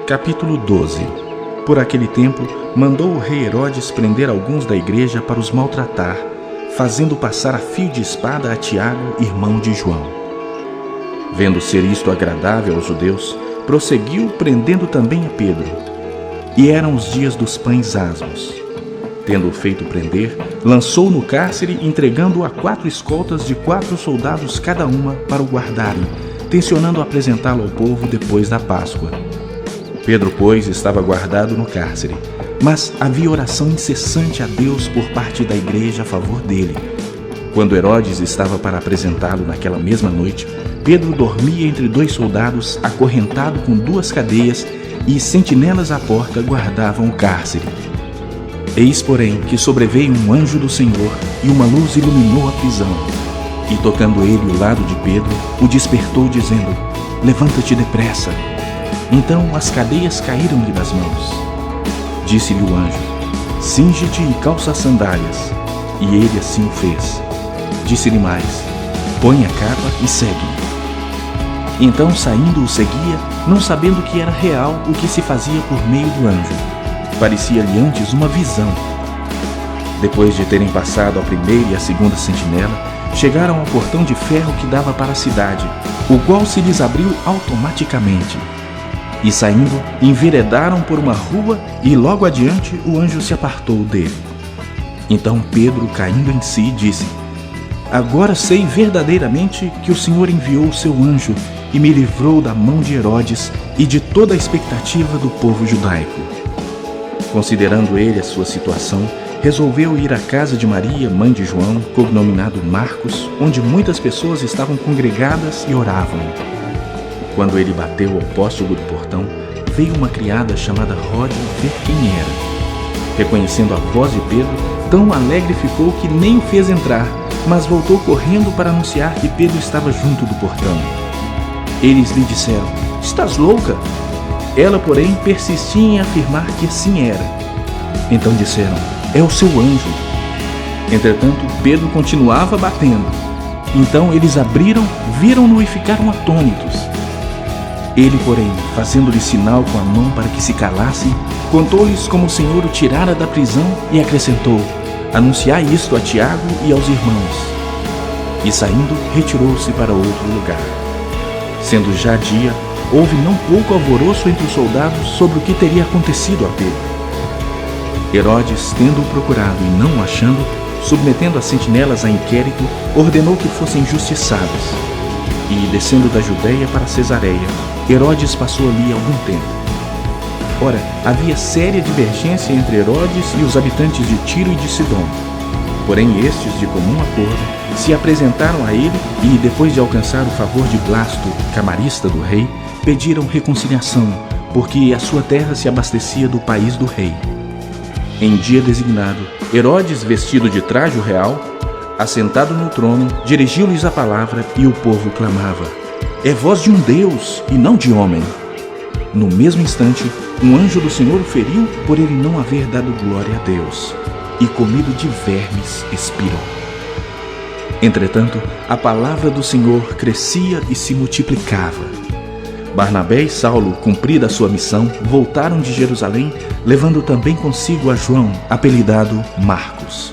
Capítulo 12. Por aquele tempo, mandou o rei Herodes prender alguns da igreja para os maltratar, fazendo passar a fio de espada a Tiago, irmão de João. Vendo ser isto agradável aos judeus, prosseguiu prendendo também a Pedro. E eram os dias dos pães asmos. Tendo-o feito prender, lançou-o no cárcere, entregando-o a 4 escoltas de 4 soldados cada uma para o guardarem, tencionando apresentá-lo ao povo depois da Páscoa. Pedro, pois, estava guardado no cárcere, mas havia oração incessante a Deus por parte da igreja a favor dele. Quando Herodes estava para apresentá-lo naquela mesma noite, Pedro dormia entre 2 soldados, acorrentado com 2 cadeias, e sentinelas à porta guardavam o cárcere. Eis, porém, que sobreveio um anjo do Senhor, e uma luz iluminou a prisão. E tocando ele o lado de Pedro, o despertou, dizendo: "Levanta-te depressa." Então as cadeias caíram-lhe das mãos. Disse-lhe o anjo: "Cinge-te e calça as sandálias." E ele assim o fez. Disse-lhe mais: "Põe a capa e segue-me." Então, saindo, o seguia, não sabendo que era real o que se fazia por meio do anjo. Parecia-lhe antes uma visão. Depois de terem passado a primeira e a segunda sentinela, chegaram ao portão de ferro que dava para a cidade, o qual se lhes abriu automaticamente. E saindo, enveredaram por uma rua, e logo adiante o anjo se apartou dele. Então Pedro, caindo em si, disse: "Agora sei verdadeiramente que o Senhor enviou o seu anjo e me livrou da mão de Herodes e de toda a expectativa do povo judaico." Considerando ele a sua situação, resolveu ir à casa de Maria, mãe de João, cognominado Marcos, onde muitas pessoas estavam congregadas e oravam. Quando ele bateu ao poste do portão, veio uma criada chamada Rode ver quem era. Reconhecendo a voz de Pedro, tão alegre ficou que nem o fez entrar, mas voltou correndo para anunciar que Pedro estava junto do portão. Eles lhe disseram: "Estás louca?" Ela, porém, persistia em afirmar que assim era. Então disseram: "É o seu anjo." Entretanto, Pedro continuava batendo. Então eles abriram, viram-no e ficaram atônitos. Ele, porém, fazendo-lhe sinal com a mão para que se calassem, contou-lhes como o Senhor o tirara da prisão e acrescentou: "Anunciai isto a Tiago e aos irmãos." E saindo, retirou-se para outro lugar. Sendo já dia, houve não pouco alvoroço entre os soldados sobre o que teria acontecido a Pedro. Herodes, tendo-o procurado e não o achando, submetendo as sentinelas a inquérito, ordenou que fossem justiçados. E, descendo da Judeia para Cesareia, Herodes passou ali algum tempo. Ora, havia séria divergência entre Herodes e os habitantes de Tiro e de Sidom. Porém, estes, de comum acordo, se apresentaram a ele e, depois de alcançar o favor de Blasto, camarista do rei, pediram reconciliação, porque a sua terra se abastecia do país do rei. Em dia designado, Herodes, vestido de trajo real, assentado no trono, dirigiu-lhes a palavra, e o povo clamava: "É voz de um Deus, e não de homem." No mesmo instante, um anjo do Senhor o feriu por ele não haver dado glória a Deus, e comido de vermes expirou. Entretanto, a palavra do Senhor crescia e se multiplicava. Barnabé e Saulo, cumprida a sua missão, voltaram de Jerusalém, levando também consigo a João, apelidado Marcos.